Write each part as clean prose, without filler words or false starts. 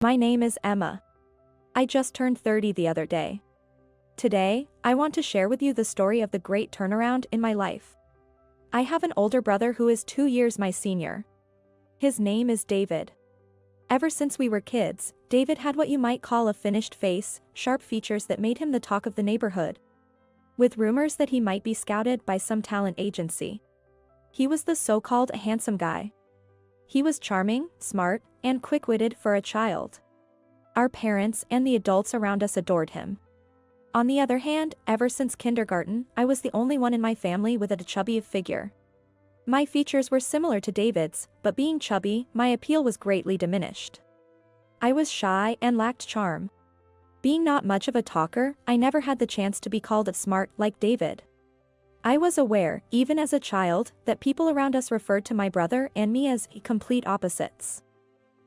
My name is Emma. I just turned 30 the other day. Today, I want to share with you the story of the great turnaround in my life. I have an older brother who is 2 years my senior. His name is David. Ever since we were kids, David had what you might call a finished face, sharp features that made him the talk of the neighborhood. With rumors that he might be scouted by some talent agency. He was the so-called handsome guy. He was charming, smart, and quick-witted for a child. Our parents and the adults around us adored him. On the other hand, ever since kindergarten, I was the only one in my family with a chubby figure. My features were similar to David's, but being chubby, my appeal was greatly diminished. I was shy and lacked charm. Being not much of a talker, I never had the chance to be called smart like David. I was aware, even as a child, that people around us referred to my brother and me as complete opposites.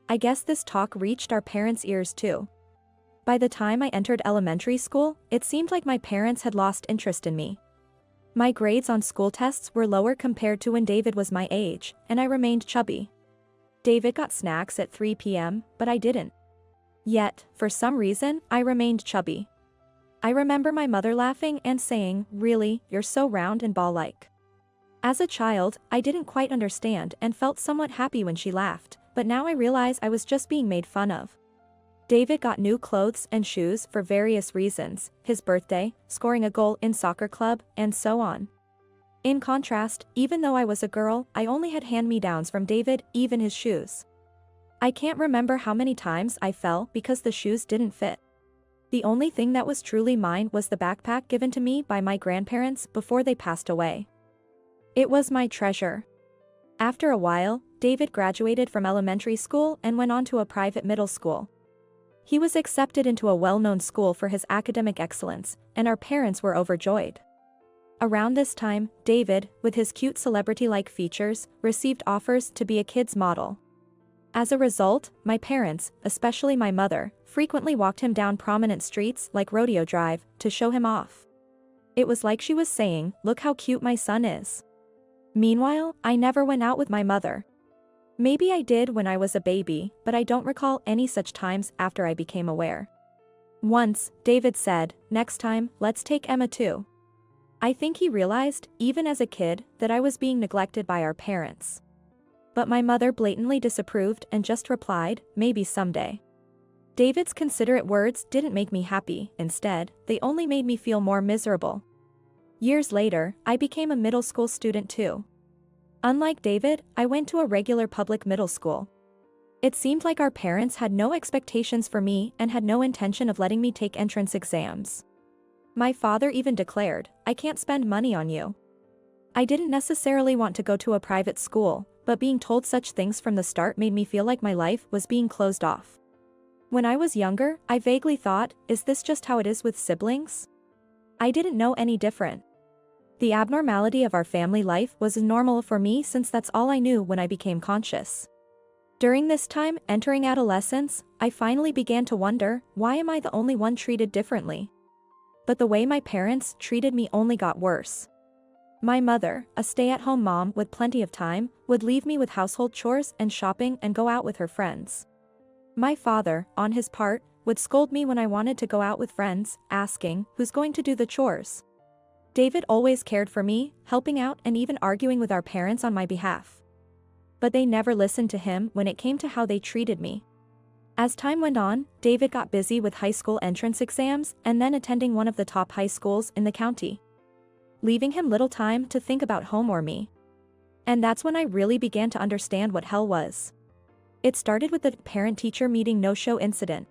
I guess this talk reached our parents' ears too. By the time I entered elementary school, it seemed like my parents had lost interest in me. My grades on school tests were lower compared to when David was my age, and I remained chubby. David got snacks at 3 p.m., but I didn't. Yet, for some reason, I remained chubby. I remember my mother laughing and saying, "Really, you're so round and ball-like." As a child, I didn't quite understand and felt somewhat happy when she laughed, but now I realize I was just being made fun of. David got new clothes and shoes for various reasons, his birthday, scoring a goal in soccer club, and so on. In contrast, even though I was a girl, I only had hand-me-downs from David, even his shoes. I can't remember how many times I fell because the shoes didn't fit. The only thing that was truly mine was the backpack given to me by my grandparents before they passed away. It was my treasure. After a while, David graduated from elementary school and went on to a private middle school. He was accepted into a well-known school for his academic excellence, and our parents were overjoyed. Around this time, David, with his cute celebrity-like features, received offers to be a kid's model. As a result, my parents, especially my mother, frequently walked him down prominent streets like Rodeo Drive to show him off. It was like she was saying, "Look how cute my son is." Meanwhile, I never went out with my mother. Maybe I did when I was a baby, but I don't recall any such times after I became aware. Once, David said, "Next time, let's take Emma too." I think he realized, even as a kid, that I was being neglected by our parents. But my mother blatantly disapproved and just replied, "Maybe someday." David's considerate words didn't make me happy, instead, they only made me feel more miserable. Years later, I became a middle school student too. Unlike David, I went to a regular public middle school. It seemed like our parents had no expectations for me and had no intention of letting me take entrance exams. My father even declared, "I can't spend money on you." I didn't necessarily want to go to a private school, but being told such things from the start made me feel like my life was being closed off. When I was younger, I vaguely thought, is this just how it is with siblings? I didn't know any different. The abnormality of our family life was normal for me since that's all I knew when I became conscious. During this time, entering adolescence, I finally began to wonder, why am I the only one treated differently? But the way my parents treated me only got worse. My mother, a stay-at-home mom with plenty of time, would leave me with household chores and shopping and go out with her friends. My father, on his part, would scold me when I wanted to go out with friends, asking, "Who's going to do the chores?" David always cared for me, helping out and even arguing with our parents on my behalf. But they never listened to him when it came to how they treated me. As time went on, David got busy with high school entrance exams and then attending one of the top high schools in the county, leaving him little time to think about home or me. And that's when I really began to understand what hell was. It started with the parent-teacher meeting no-show incident.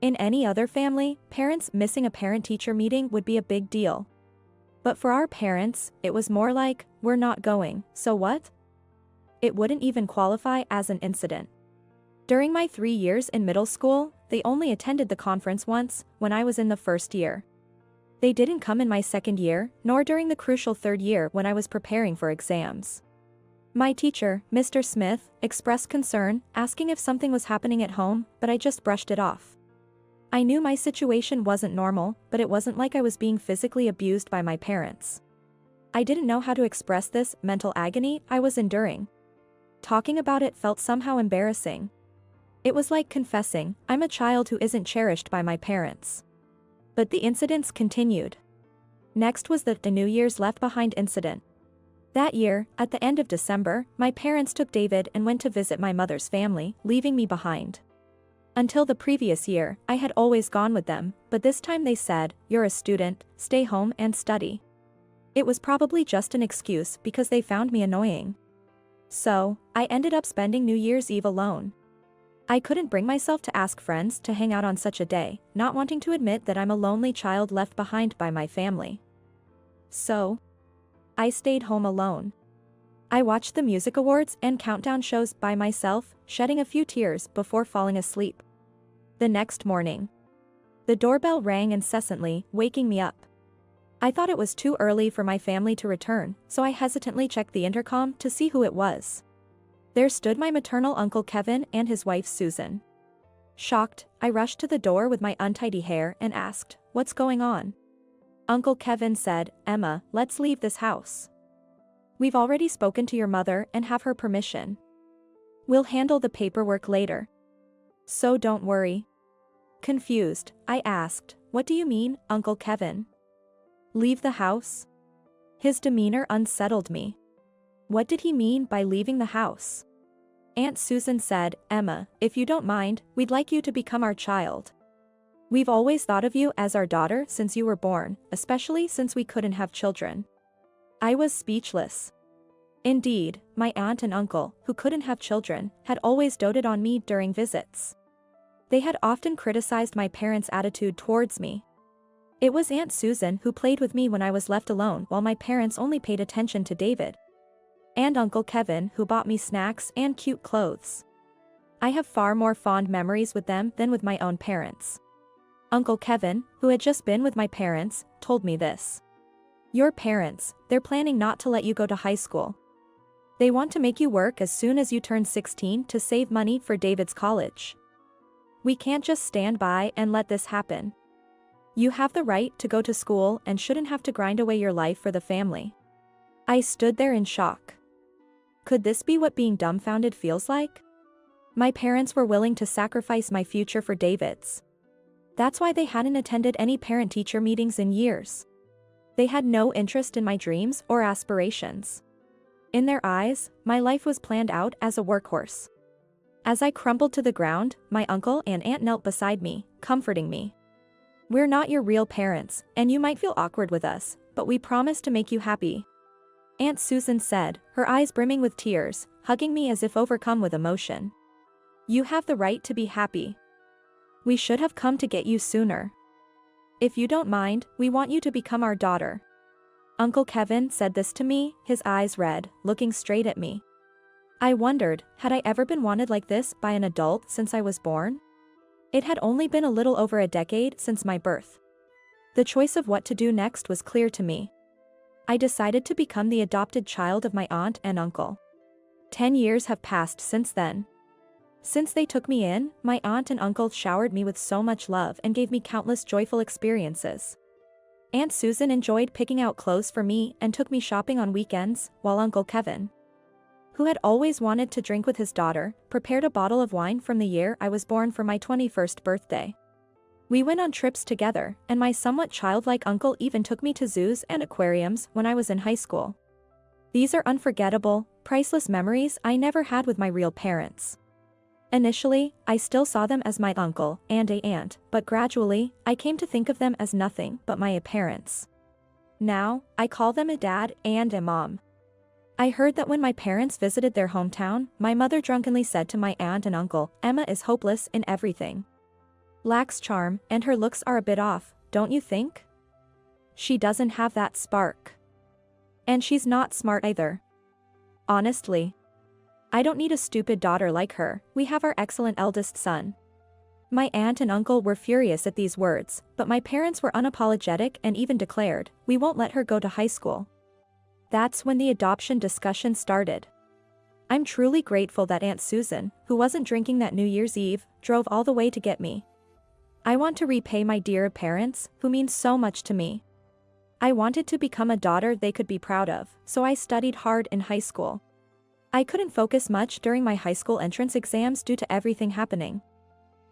In any other family, parents missing a parent-teacher meeting would be a big deal. But for our parents, it was more like, "We're not going, so what?" It wouldn't even qualify as an incident. During my 3 years in middle school, they only attended the conference once, when I was in the first year. They didn't come in my second year, nor during the crucial third year when I was preparing for exams. My teacher, Mr. Smith, expressed concern, asking if something was happening at home, but I just brushed it off. I knew my situation wasn't normal, but it wasn't like I was being physically abused by my parents. I didn't know how to express this mental agony I was enduring. Talking about it felt somehow embarrassing. It was like confessing, I'm a child who isn't cherished by my parents. But the incidents continued. Next was the New Year's left behind incident. That year, at the end of December, my parents took David and went to visit my mother's family, leaving me behind. Until the previous year, I had always gone with them, but this time they said, "You're a student, stay home and study." It was probably just an excuse because they found me annoying. So, I ended up spending New Year's Eve alone. I couldn't bring myself to ask friends to hang out on such a day, not wanting to admit that I'm a lonely child left behind by my family. So, I stayed home alone. I watched the music awards and countdown shows by myself, shedding a few tears before falling asleep. The next morning, the doorbell rang incessantly, waking me up. I thought it was too early for my family to return, so I hesitantly checked the intercom to see who it was. There stood my maternal uncle Kevin and his wife Susan. Shocked, I rushed to the door with my untidy hair and asked, "What's going on?" Uncle Kevin said, "Emma, let's leave this house. We've already spoken to your mother and have her permission. We'll handle the paperwork later. So don't worry." Confused, I asked, "What do you mean, Uncle Kevin? Leave the house?" His demeanor unsettled me. What did he mean by leaving the house? Aunt Susan said, "Emma, if you don't mind, we'd like you to become our child. We've always thought of you as our daughter since you were born, especially since we couldn't have children." I was speechless. Indeed, my aunt and uncle, who couldn't have children, had always doted on me during visits. They had often criticized my parents' attitude towards me. It was Aunt Susan who played with me when I was left alone while my parents only paid attention to David. And Uncle Kevin who bought me snacks and cute clothes. I have far more fond memories with them than with my own parents. Uncle Kevin, who had just been with my parents, told me this. "Your parents, they're planning not to let you go to high school. They want to make you work as soon as you turn 16 to save money for David's college. We can't just stand by and let this happen. You have the right to go to school and shouldn't have to grind away your life for the family." I stood there in shock. Could this be what being dumbfounded feels like? My parents were willing to sacrifice my future for David's. That's why they hadn't attended any parent-teacher meetings in years. They had no interest in my dreams or aspirations. In their eyes, my life was planned out as a workhorse. As I crumbled to the ground, my uncle and aunt knelt beside me, comforting me. "We're not your real parents, and you might feel awkward with us, but we promise to make you happy," Aunt Susan said, her eyes brimming with tears, hugging me as if overcome with emotion. "You have the right to be happy. We should have come to get you sooner. If you don't mind, we want you to become our daughter." Uncle Kevin said this to me, his eyes red, looking straight at me. I wondered, had I ever been wanted like this by an adult since I was born? It had only been a little over a decade since my birth. The choice of what to do next was clear to me. I decided to become the adopted child of my aunt and uncle. 10 years have passed since then. Since they took me in, my aunt and uncle showered me with so much love and gave me countless joyful experiences. Aunt Susan enjoyed picking out clothes for me and took me shopping on weekends, while Uncle Kevin, who had always wanted to drink with his daughter, prepared a bottle of wine from the year I was born for my 21st birthday. We went on trips together, and my somewhat childlike uncle even took me to zoos and aquariums when I was in high school. These are unforgettable, priceless memories I never had with my real parents. Initially, I still saw them as my uncle and aunt, but gradually, I came to think of them as nothing but my parents. Now, I call them a dad and a mom. I heard that when my parents visited their hometown, my mother drunkenly said to my aunt and uncle, "Emma is hopeless in everything. Lacks charm, and her looks are a bit off, don't you think? She doesn't have that spark. And she's not smart either. Honestly, I don't need a stupid daughter like her, we have our excellent eldest son." My aunt and uncle were furious at these words, but my parents were unapologetic and even declared, "We won't let her go to high school." That's when the adoption discussion started. I'm truly grateful that Aunt Susan, who wasn't drinking that New Year's Eve, drove all the way to get me. I want to repay my dear parents, who mean so much to me. I wanted to become a daughter they could be proud of, so I studied hard in high school. I couldn't focus much during my high school entrance exams due to everything happening.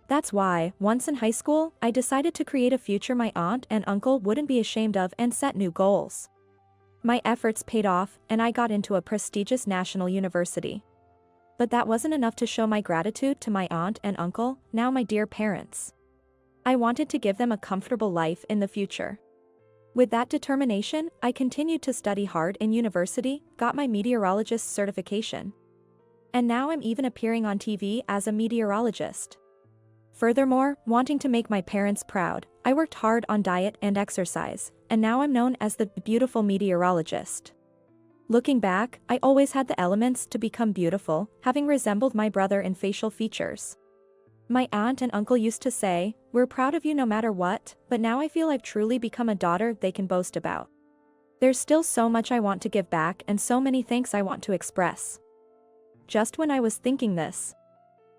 That's why, once in high school, I decided to create a future my aunt and uncle wouldn't be ashamed of and set new goals. My efforts paid off, and I got into a prestigious national university. But that wasn't enough to show my gratitude to my aunt and uncle, now my dear parents. I wanted to give them a comfortable life in the future. With that determination, I continued to study hard in university, got my meteorologist certification. And now I'm even appearing on TV as a meteorologist. Furthermore, wanting to make my parents proud, I worked hard on diet and exercise, and now I'm known as the beautiful meteorologist. Looking back, I always had the elements to become beautiful, having resembled my brother in facial features. My aunt and uncle used to say, "We're proud of you no matter what," but now I feel I've truly become a daughter they can boast about. There's still so much I want to give back and so many thanks I want to express. Just when I was thinking this,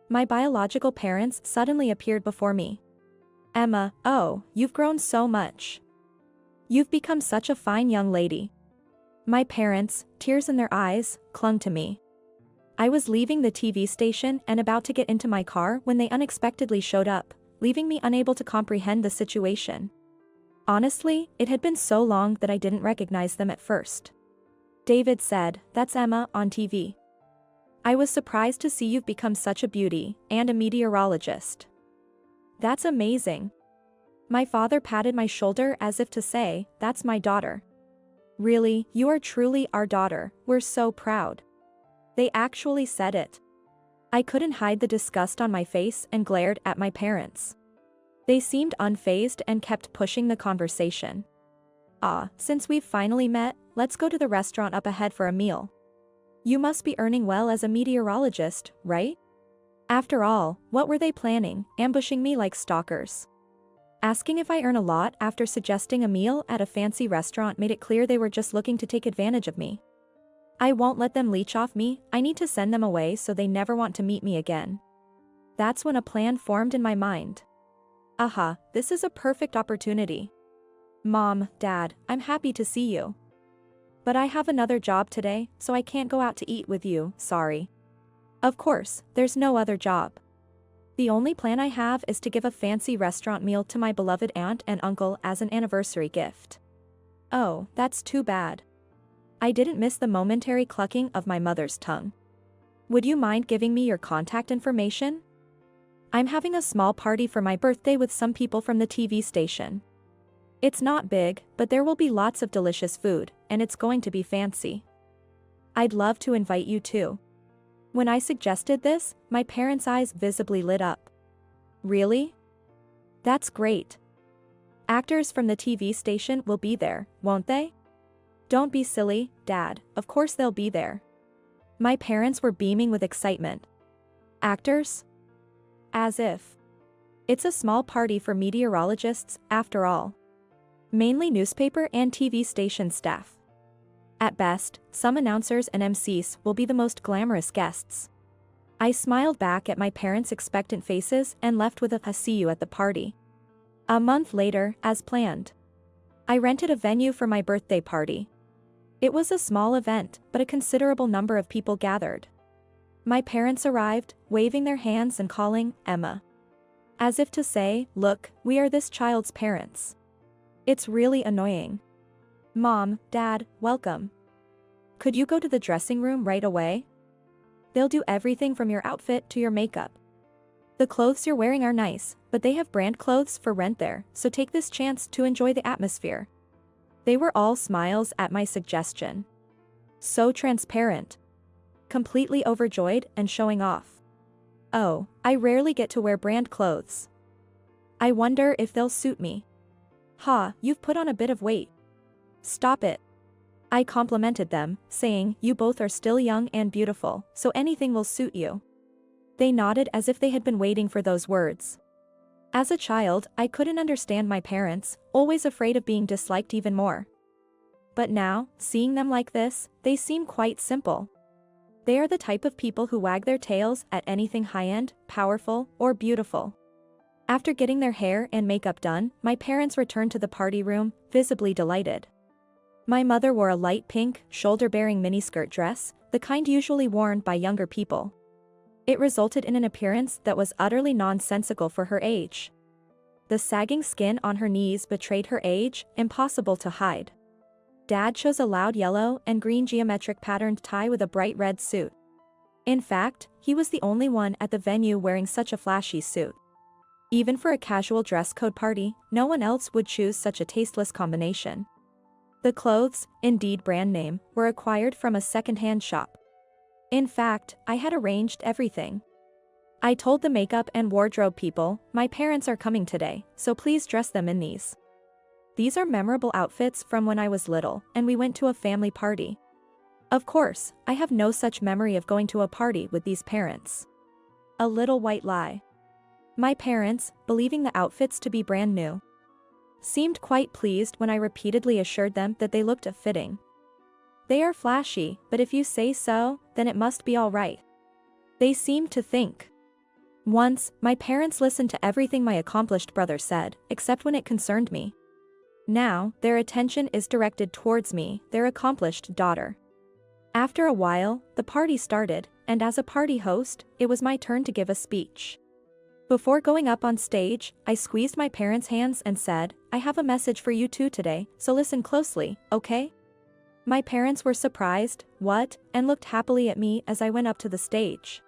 my biological parents suddenly appeared before me. "Emma, oh, you've grown so much. You've become such a fine young lady." My parents, tears in their eyes, clung to me. I was leaving the TV station and about to get into my car when they unexpectedly showed up, leaving me unable to comprehend the situation. Honestly, it had been so long that I didn't recognize them at first. David said, "That's Emma on TV. I was surprised to see you've become such a beauty, and a meteorologist." "That's amazing." My father patted my shoulder as if to say, "That's my daughter. Really, you are truly our daughter, we're so proud." They actually said it. I couldn't hide the disgust on my face and glared at my parents. They seemed unfazed and kept pushing the conversation. Since we've finally met, let's go to the restaurant up ahead for a meal. You must be earning well as a meteorologist, right?" After all, what were they planning, ambushing me like stalkers? Asking if I earn a lot after suggesting a meal at a fancy restaurant made it clear they were just looking to take advantage of me. I won't let them leech off me, I need to send them away so they never want to meet me again. That's when a plan formed in my mind. This is a perfect opportunity. "Mom, Dad, I'm happy to see you. But I have another job today, so I can't go out to eat with you, sorry." Of course, there's no other job. The only plan I have is to give a fancy restaurant meal to my beloved aunt and uncle as an anniversary gift. Oh, that's too bad. I didn't miss the momentary clucking of my mother's tongue. "Would you mind giving me your contact information? I'm having a small party for my birthday with some people from the TV station. It's not big, but there will be lots of delicious food, and it's going to be fancy. I'd love to invite you too." When I suggested this, my parents' eyes visibly lit up. "Really? That's great. Actors from the TV station will be there, won't they?" "Don't be silly, Dad, of course they'll be there." My parents were beaming with excitement. "Actors? As if. It's a small party for meteorologists, after all. Mainly newspaper and TV station staff. At best, some announcers and MCs will be the most glamorous guests." I smiled back at my parents' expectant faces and left with a "see you at the party." A month later, as planned, I rented a venue for my birthday party. It was a small event, but a considerable number of people gathered. My parents arrived, waving their hands and calling, "Emma." As if to say, "Look, we are this child's parents." It's really annoying. "Mom, Dad, welcome. Could you go to the dressing room right away? They'll do everything from your outfit to your makeup. The clothes you're wearing are nice, but they have brand clothes for rent there, so take this chance to enjoy the atmosphere." They were all smiles at my suggestion. So transparent. Completely overjoyed and showing off. Oh, I rarely get to wear brand clothes. I wonder if they'll suit me. You've put on a bit of weight. Stop it. I complimented them, saying, "You both are still young and beautiful, so anything will suit you." They nodded as if they had been waiting for those words. As a child, I couldn't understand my parents, always afraid of being disliked even more. But now, seeing them like this, they seem quite simple. They are the type of people who wag their tails at anything high-end, powerful, or beautiful. After getting their hair and makeup done, my parents returned to the party room, visibly delighted. My mother wore a light pink, shoulder-bearing miniskirt dress, the kind usually worn by younger people. It resulted in an appearance that was utterly nonsensical for her age. The sagging skin on her knees betrayed her age, impossible to hide. Dad chose a loud yellow and green geometric patterned tie with a bright red suit. In fact, he was the only one at the venue wearing such a flashy suit. Even for a casual dress code party, no one else would choose such a tasteless combination. The clothes, indeed brand name, were acquired from a second-hand shop. In fact, I had arranged everything. I told the makeup and wardrobe people, my parents are coming today, so please dress them in these. These are memorable outfits from when I was little, and we went to a family party. Of course, I have no such memory of going to a party with these parents. A little white lie. My parents, believing the outfits to be brand new, seemed quite pleased when I repeatedly assured them that they looked fitting. They are flashy, but if you say so, then it must be all right. They seemed to think. Once, my parents listened to everything my accomplished brother said, except when it concerned me. Now, their attention is directed towards me, their accomplished daughter. After a while, the party started, and as a party host, it was my turn to give a speech. Before going up on stage, I squeezed my parents' hands and said, I have a message for you two today, so listen closely, okay? My parents were surprised, what, and looked happily at me as I went up to the stage.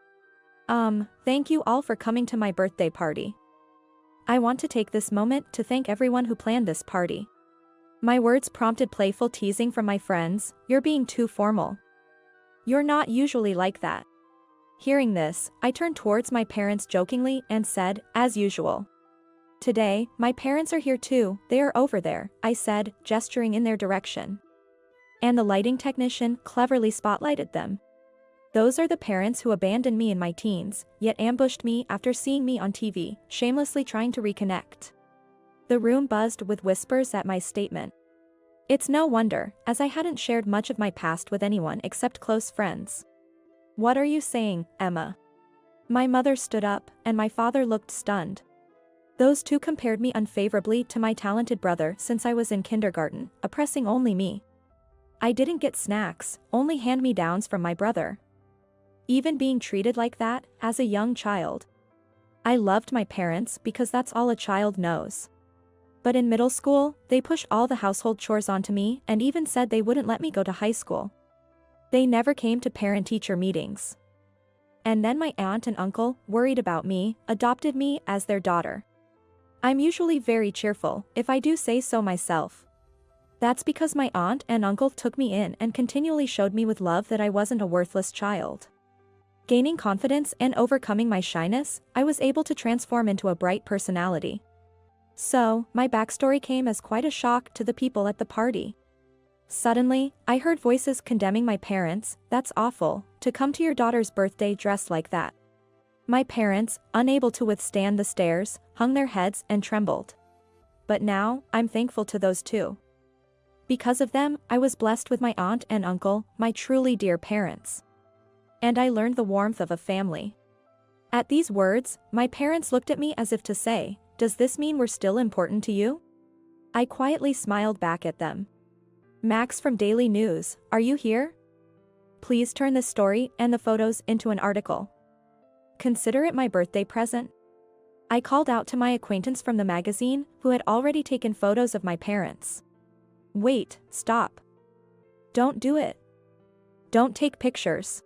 Thank you all for coming to my birthday party. I want to take this moment to thank everyone who planned this party. My words prompted playful teasing from my friends, you're being too formal. You're not usually like that. Hearing this, I turned towards my parents jokingly and said, as usual. Today, my parents are here too, they are over there, I said, gesturing in their direction. And the lighting technician cleverly spotlighted them. Those are the parents who abandoned me in my teens, yet ambushed me after seeing me on TV, shamelessly trying to reconnect. The room buzzed with whispers at my statement. It's no wonder, as I hadn't shared much of my past with anyone except close friends. What are you saying, Emma? My mother stood up, and my father looked stunned. Those two compared me unfavorably to my talented brother since I was in kindergarten, oppressing only me. I didn't get snacks, only hand-me-downs from my brother. Even being treated like that, as a young child. I loved my parents because that's all a child knows. But in middle school, they pushed all the household chores onto me and even said they wouldn't let me go to high school. They never came to parent-teacher meetings. And then my aunt and uncle, worried about me, adopted me as their daughter. I'm usually very cheerful, if I do say so myself. That's because my aunt and uncle took me in and continually showed me with love that I wasn't a worthless child. Gaining confidence and overcoming my shyness, I was able to transform into a bright personality. So, my backstory came as quite a shock to the people at the party. Suddenly, I heard voices condemning my parents, that's awful, to come to your daughter's birthday dressed like that. My parents, unable to withstand the stares, hung their heads and trembled. But now, I'm thankful to those two. Because of them, I was blessed with my aunt and uncle, my truly dear parents. And I learned the warmth of a family. At these words, my parents looked at me as if to say, does this mean we're still important to you? I quietly smiled back at them. Max from Daily News, are you here? Please turn this story and the photos into an article. Consider it my birthday present. I called out to my acquaintance from the magazine, who had already taken photos of my parents. Wait, stop. Don't do it. Don't take pictures.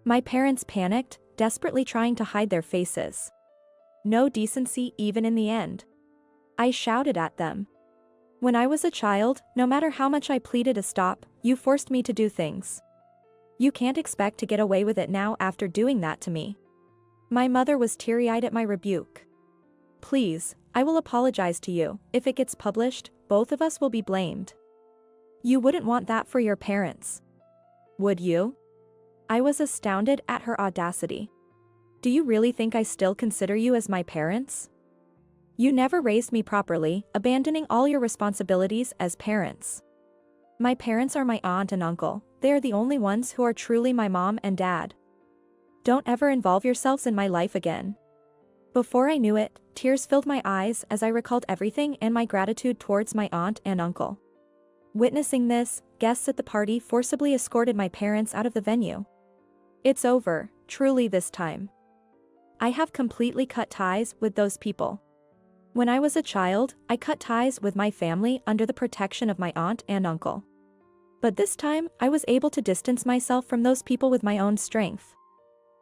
My parents panicked, desperately trying to hide their faces. No decency even in the end. I shouted at them. When I was a child, no matter how much I pleaded to stop, you forced me to do things. You can't expect to get away with it now after doing that to me. My mother was teary-eyed at my rebuke. Please, I will apologize to you. If it gets published, both of us will be blamed. You wouldn't want that for your parents. Would you? I was astounded at her audacity. Do you really think I still consider you as my parents? You never raised me properly, abandoning all your responsibilities as parents. My parents are my aunt and uncle, they are the only ones who are truly my mom and dad. Don't ever involve yourselves in my life again. Before I knew it, tears filled my eyes as I recalled everything and my gratitude towards my aunt and uncle. Witnessing this, guests at the party forcibly escorted my parents out of the venue. It's over, truly this time. I have completely cut ties with those people. When I was a child, I cut ties with my family under the protection of my aunt and uncle. But this time, I was able to distance myself from those people with my own strength.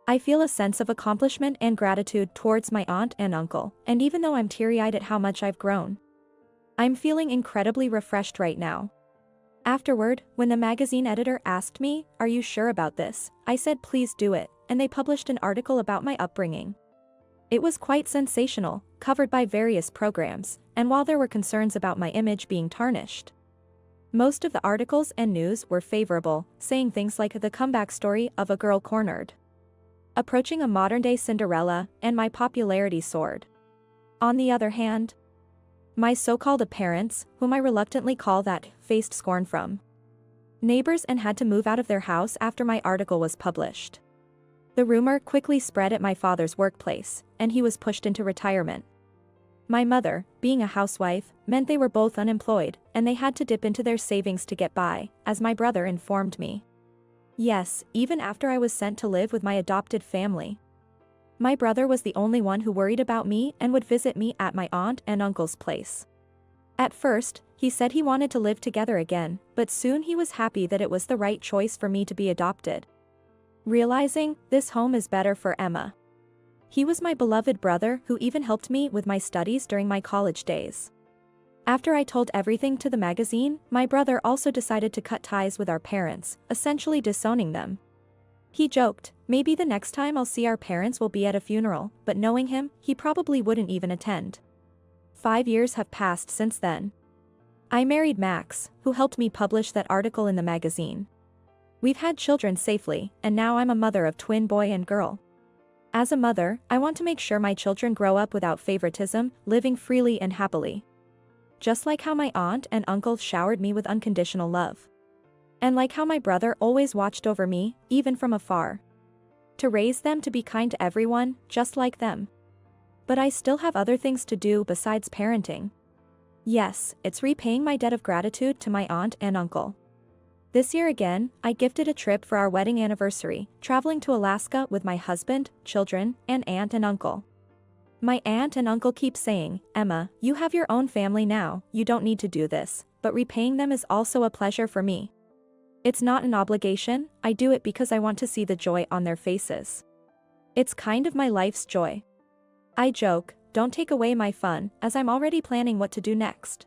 I feel a sense of accomplishment and gratitude towards my aunt and uncle, and even though I'm teary-eyed at how much I've grown, I'm feeling incredibly refreshed right now. Afterward, when the magazine editor asked me, "Are you sure about this?" I said please do it, and they published an article about my upbringing. It was quite sensational, covered by various programs, and while there were concerns about my image being tarnished, most of the articles and news were favorable, saying things like the comeback story of a girl cornered, approaching a modern-day Cinderella, and my popularity soared. On the other hand, my so-called parents, whom I reluctantly call that, faced scorn from neighbors and had to move out of their house after my article was published. The rumor quickly spread at my father's workplace, and he was pushed into retirement. My mother, being a housewife, meant they were both unemployed, and they had to dip into their savings to get by, as my brother informed me. Yes, even after I was sent to live with my adopted family, my brother was the only one who worried about me and would visit me at my aunt and uncle's place. At first, he said he wanted to live together again, but soon he was happy that it was the right choice for me to be adopted, realizing this home is better for Emma. He was my beloved brother who even helped me with my studies during my college days. After I told everything to the magazine, my brother also decided to cut ties with our parents, essentially disowning them. He joked, maybe the next time I'll see our parents will be at a funeral, but knowing him, he probably wouldn't even attend. 5 years have passed since then. I married Max, who helped me publish that article in the magazine. We've had children safely, and now I'm a mother of twin boy and girl. As a mother, I want to make sure my children grow up without favoritism, living freely and happily. Just like how my aunt and uncle showered me with unconditional love. And like how my brother always watched over me, even from afar. To raise them to be kind to everyone, just like them. But I still have other things to do besides parenting. Yes, it's repaying my debt of gratitude to my aunt and uncle. This year again, I gifted a trip for our wedding anniversary, traveling to Alaska with my husband, children, and aunt and uncle. My aunt and uncle keep saying, "Emma, you have your own family now, you don't need to do this," but repaying them is also a pleasure for me. It's not an obligation, I do it because I want to see the joy on their faces. It's kind of my life's joy. I joke, don't take away my fun, as I'm already planning what to do next.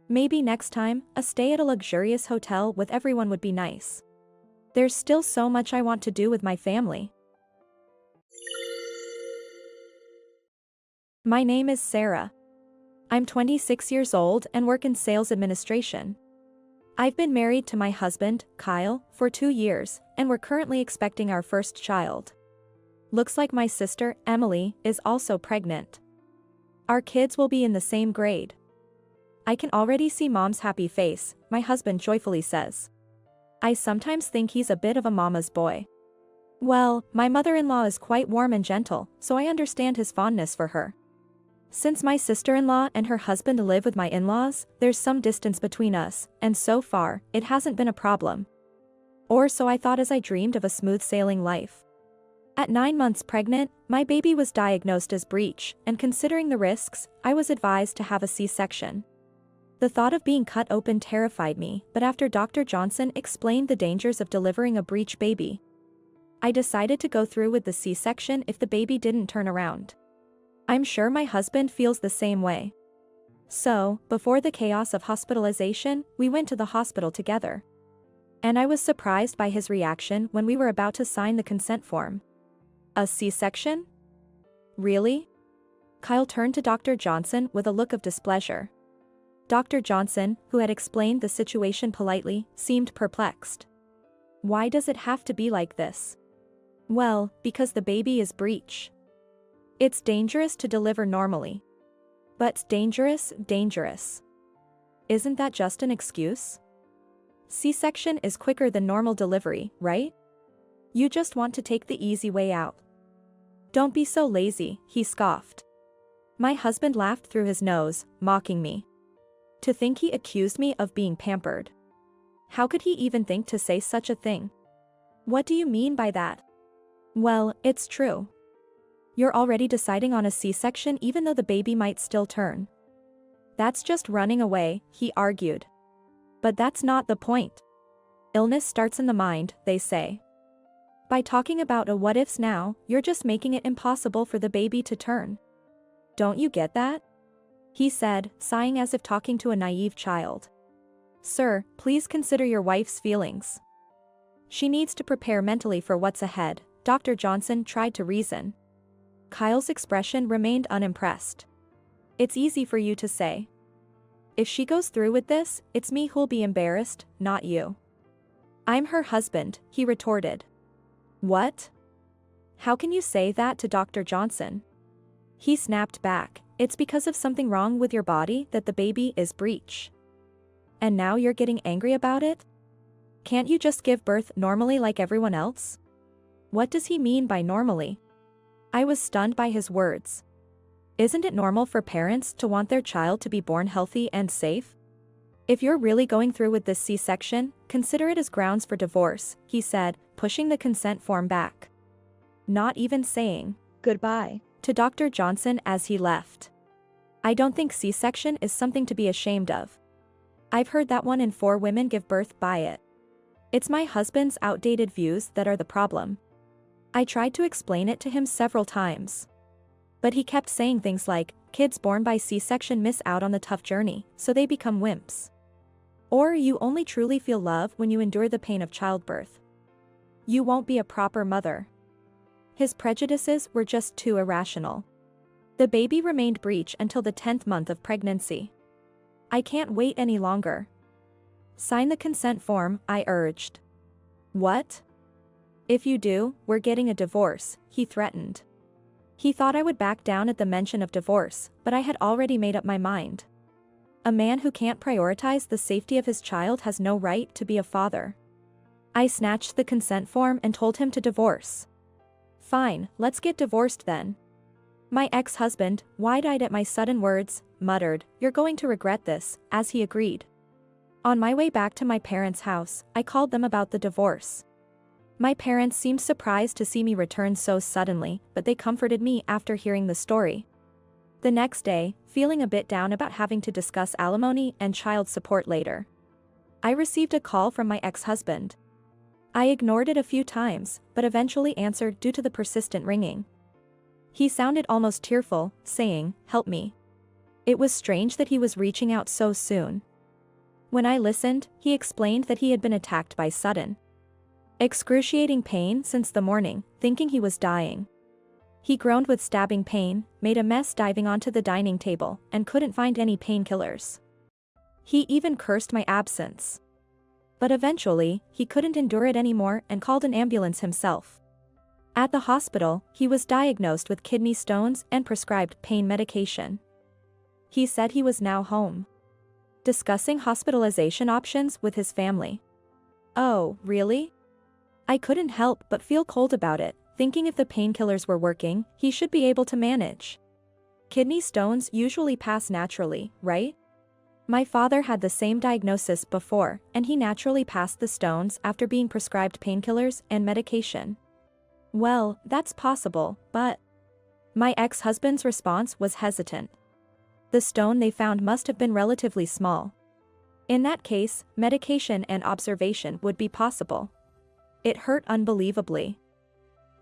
Maybe next time, a stay at a luxurious hotel with everyone would be nice. There's still so much I want to do with my family. My name is Sarah. I'm 26 years old and work in sales administration. I've been married to my husband, Kyle, for 2 years, and we're currently expecting our first child. Looks like my sister, Emily, is also pregnant. Our kids will be in the same grade. I can already see Mom's happy face, my husband joyfully says. I sometimes think he's a bit of a mama's boy. Well, my mother-in-law is quite warm and gentle, so I understand his fondness for her. Since my sister-in-law and her husband live with my in-laws, there's some distance between us, and so far, it hasn't been a problem. Or so I thought as I dreamed of a smooth-sailing life. At 9 months pregnant, my baby was diagnosed as breech, and considering the risks, I was advised to have a C-section. The thought of being cut open terrified me, but after Dr. Johnson explained the dangers of delivering a breech baby, I decided to go through with the C-section if the baby didn't turn around. I'm sure my husband feels the same way. So, before the chaos of hospitalization, we went to the hospital together. And I was surprised by his reaction when we were about to sign the consent form. A C-section? Really? Kyle turned to Dr. Johnson with a look of displeasure. Dr. Johnson, who had explained the situation politely, seemed perplexed. Why does it have to be like this? Well, because the baby is breech. It's dangerous to deliver normally. But dangerous. Isn't that just an excuse? C-section is quicker than normal delivery, right? You just want to take the easy way out. Don't be so lazy, he scoffed. My husband laughed through his nose, mocking me. To think he accused me of being pampered. How could he even think to say such a thing? What do you mean by that? Well, it's true. You're already deciding on a C-section even though the baby might still turn. That's just running away, he argued. But that's not the point. Illness starts in the mind, they say. By talking about a what-ifs now, you're just making it impossible for the baby to turn. Don't you get that? He said, sighing as if talking to a naive child. Sir, please consider your wife's feelings. She needs to prepare mentally for what's ahead, Dr. Johnson tried to reason. Kyle's expression remained unimpressed. It's easy for you to say. If she goes through with this, it's me who'll be embarrassed, not you. I'm her husband, he retorted. What? How can you say that to Dr. Johnson? He snapped back, it's because of something wrong with your body that the baby is breech. And now you're getting angry about it? Can't you just give birth normally like everyone else? What does he mean by normally? I was stunned by his words. Isn't it normal for parents to want their child to be born healthy and safe? If you're really going through with this C-section, consider it as grounds for divorce, he said, pushing the consent form back. Not even saying goodbye to Dr. Johnson as he left. I don't think C-section is something to be ashamed of. I've heard that 1 in 4 women give birth by it. It's my husband's outdated views that are the problem. I tried to explain it to him several times. But he kept saying things like, kids born by C-section miss out on the tough journey, so they become wimps. Or you only truly feel love when you endure the pain of childbirth. You won't be a proper mother. His prejudices were just too irrational. The baby remained breech until the 10th month of pregnancy. I can't wait any longer. Sign the consent form, I urged. What? If you do, we're getting a divorce, he threatened. He thought I would back down at the mention of divorce, but I had already made up my mind. A man who can't prioritize the safety of his child has no right to be a father. I snatched the consent form and told him to divorce. Fine, let's get divorced then. My ex-husband, wide-eyed at my sudden words, muttered, "You're going to regret this," as he agreed. On my way back to my parents' house, I called them about the divorce. My parents seemed surprised to see me return so suddenly, but they comforted me after hearing the story. The next day, feeling a bit down about having to discuss alimony and child support later, I received a call from my ex-husband. I ignored it a few times, but eventually answered due to the persistent ringing. He sounded almost tearful, saying, "Help me." It was strange that he was reaching out so soon. When I listened, he explained that he had been attacked by sudden, excruciating pain since the morning, thinking he was dying. He groaned with stabbing pain, made a mess diving onto the dining table, and couldn't find any painkillers. He even cursed my absence. But eventually, he couldn't endure it anymore and called an ambulance himself. At the hospital, he was diagnosed with kidney stones and prescribed pain medication. He said he was now home, discussing hospitalization options with his family. Oh, really? I couldn't help but feel cold about it, thinking if the painkillers were working, he should be able to manage. Kidney stones usually pass naturally, right? My father had the same diagnosis before, and he naturally passed the stones after being prescribed painkillers and medication. Well, that's possible, but... My ex-husband's response was hesitant. The stone they found must have been relatively small. In that case, medication and observation would be possible. It hurt unbelievably.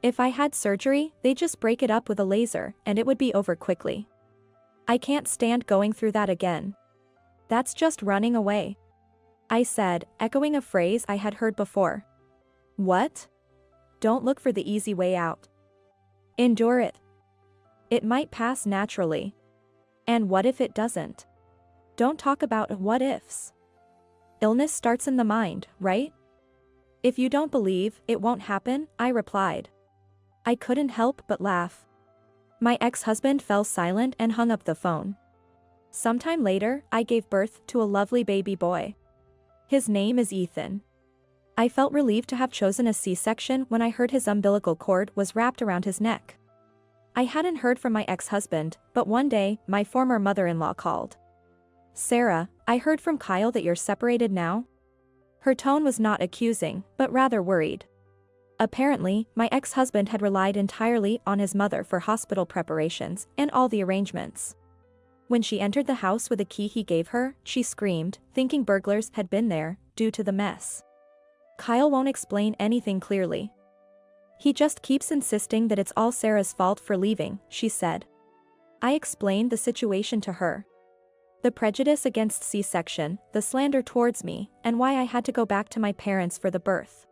If I had surgery, they'd just break it up with a laser, and it would be over quickly. I can't stand going through that again. That's just running away, I said, echoing a phrase I had heard before. What? Don't look for the easy way out. Endure it. It might pass naturally. And what if it doesn't? Don't talk about what ifs. Illness starts in the mind, right? If you don't believe it won't happen, I replied. I couldn't help but laugh. My ex-husband fell silent and hung up the phone. Sometime later, I gave birth to a lovely baby boy. His name is Ethan. I felt relieved to have chosen a C-section when I heard his umbilical cord was wrapped around his neck. I hadn't heard from my ex-husband, but one day, my former mother-in-law called. "Sarah, I heard from Kyle that you're separated now? Her tone was not accusing, but rather worried. Apparently, my ex-husband had relied entirely on his mother for hospital preparations and all the arrangements. When she entered the house with a key he gave her, she screamed, thinking burglars had been there, due to the mess. Kyle won't explain anything clearly. He just keeps insisting that it's all Sarah's fault for leaving, she said. I explained the situation to her. The prejudice against C-section, the slander towards me, and why I had to go back to my parents for the birth.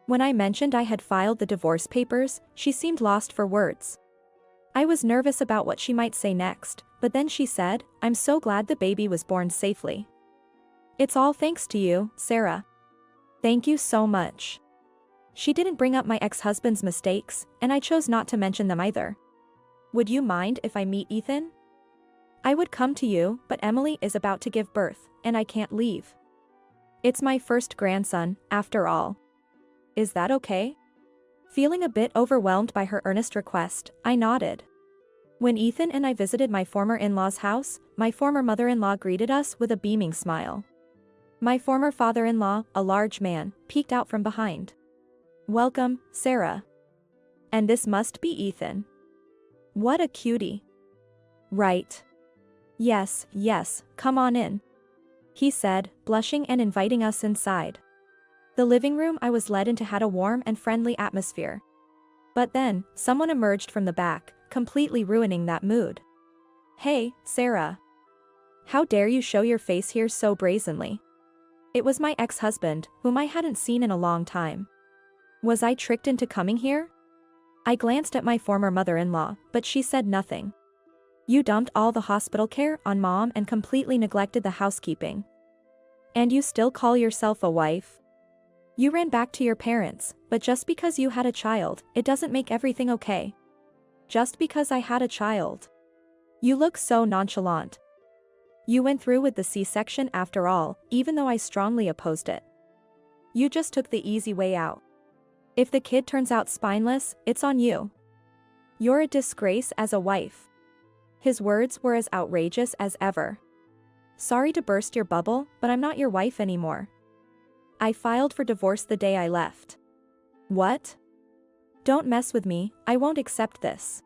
When I mentioned I had filed the divorce papers, she seemed lost for words. I was nervous about what she might say next, but then she said, "I'm so glad the baby was born safely. It's all thanks to you, Sarah. Thank you so much." She didn't bring up my ex-husband's mistakes, and I chose not to mention them either. Would you mind if I meet Ethan? I would come to you, but Emily is about to give birth, and I can't leave. It's my first grandson, after all. Is that okay? Feeling a bit overwhelmed by her earnest request, I nodded. When Ethan and I visited my former in-law's house, my former mother-in-law greeted us with a beaming smile. My former father-in-law, a large man, peeked out from behind. "Welcome, Sarah. And this must be Ethan. What a cutie." "Right. Yes, come on in," he said, blushing and inviting us inside. The living room I was led into had a warm and friendly atmosphere. But then, someone emerged from the back, completely ruining that mood. "Hey, Sarah. How dare you show your face here so brazenly?" It was my ex-husband, whom I hadn't seen in a long time. Was I tricked into coming here? I glanced at my former mother-in-law, but she said nothing. "You dumped all the hospital care on Mom and completely neglected the housekeeping. And you still call yourself a wife? You ran back to your parents, but just because you had a child, it doesn't make everything okay. Just because I had a child. You look so nonchalant. You went through with the C-section after all, even though I strongly opposed it. You just took the easy way out. If the kid turns out spineless, it's on you. You're a disgrace as a wife." His words were as outrageous as ever. "Sorry to burst your bubble, but I'm not your wife anymore. I filed for divorce the day I left." "What? Don't mess with me, I won't accept this."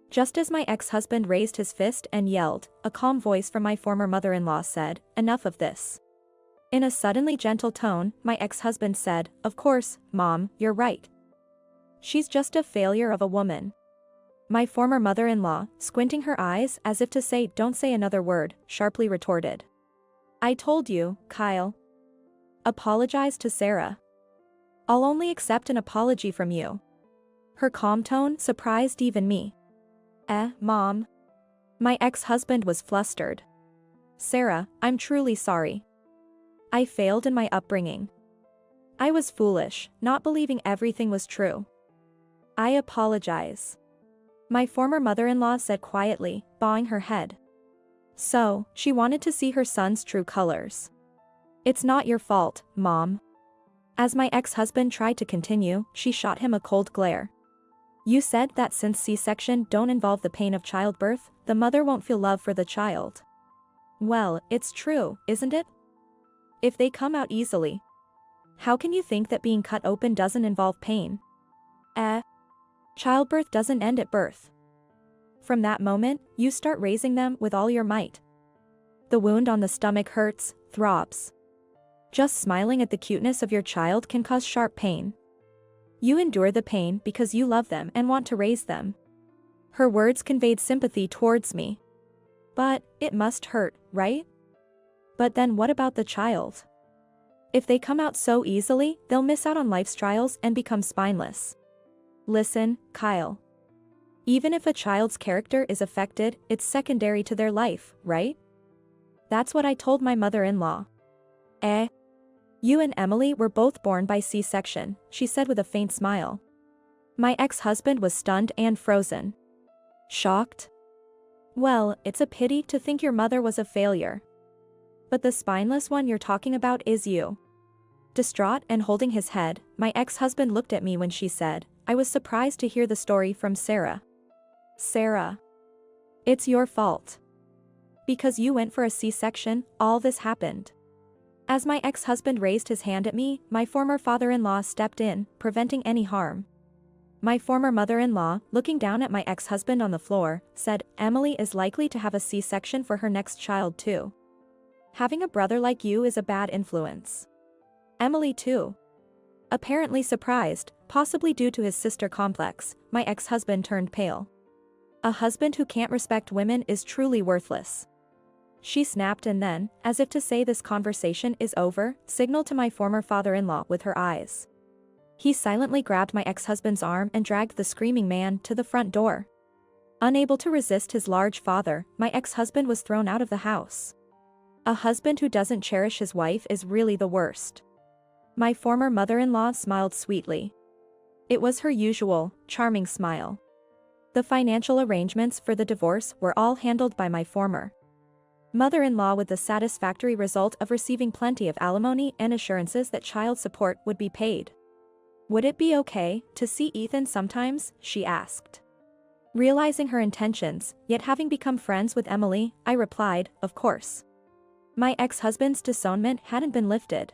Just as my ex-husband raised his fist and yelled, a calm voice from my former mother-in-law said, "Enough of this." In a suddenly gentle tone, my ex-husband said, "Of course, Mom, you're right. She's just a failure of a woman." My former mother-in-law, squinting her eyes as if to say, "Don't say another word," sharply retorted. "I told you, Kyle. Apologize to Sarah. I'll only accept an apology from you." Her calm tone surprised even me. Mom?" My ex-husband was flustered. "Sarah, I'm truly sorry. I failed in my upbringing. I was foolish, not believing everything was true. I apologize." My former mother-in-law said quietly, bowing her head. So, she wanted to see her son's true colors. "It's not your fault, Mom." As my ex-husband tried to continue, she shot him a cold glare. "You said that since C-section don't involve the pain of childbirth, the mother won't feel love for the child. Well, it's true, isn't it? If they come out easily. How can you think that being cut open doesn't involve pain? Childbirth doesn't end at birth. From that moment, you start raising them with all your might. The wound on the stomach hurts, throbs. Just smiling at the cuteness of your child can cause sharp pain. You endure the pain because you love them and want to raise them." Her words conveyed sympathy towards me. "But, it must hurt, right? But then what about the child? If they come out so easily, they'll miss out on life's trials and become spineless. Listen, Kyle. Even if a child's character is affected, it's secondary to their life, right? That's what I told my mother-in-law." You and Emily were both born by C-section, she said with a faint smile. My ex-husband was stunned and frozen. Shocked? "Well, it's a pity to think your mother was a failure. But the spineless one you're talking about is you." Distraught and holding his head, my ex-husband looked at me when she said, "I was surprised to hear the story from Sarah." "Sarah. It's your fault. Because you went for a C-section, all this happened. As my ex-husband raised his hand at me, my former father-in-law stepped in, preventing any harm. My former mother-in-law, looking down at my ex-husband on the floor, said, "Emily is likely to have a C-section for her next child too. Having a brother like you is a bad influence." Emily too. Apparently surprised, possibly due to his sister complex, my ex-husband turned pale. A husband who can't respect women is truly worthless. She snapped and then, as if to say this conversation is over, signaled to my former father-in-law with her eyes. He silently grabbed my ex-husband's arm and dragged the screaming man to the front door. Unable to resist his large father, my ex-husband was thrown out of the house. A husband who doesn't cherish his wife is really the worst. My former mother-in-law smiled sweetly. It was her usual, charming smile. The financial arrangements for the divorce were all handled by my former mother-in-law, with the satisfactory result of receiving plenty of alimony and assurances that child support would be paid. "Would it be okay to see Ethan sometimes?" she asked. Realizing her intentions, yet having become friends with Emily, I replied, "Of course." My ex-husband's disownment hadn't been lifted.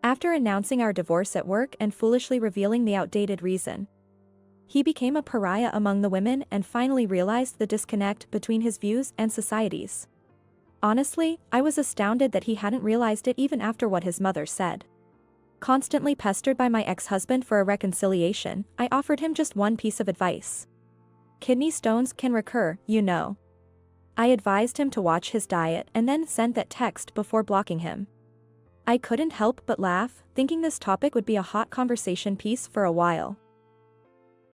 After announcing our divorce at work and foolishly revealing the outdated reason, he became a pariah among the women and finally realized the disconnect between his views and society's. Honestly, I was astounded that he hadn't realized it even after what his mother said. Constantly pestered by my ex-husband for a reconciliation, I offered him just one piece of advice. Kidney stones can recur, you know. I advised him to watch his diet and then sent that text before blocking him. I couldn't help but laugh, thinking this topic would be a hot conversation piece for a while.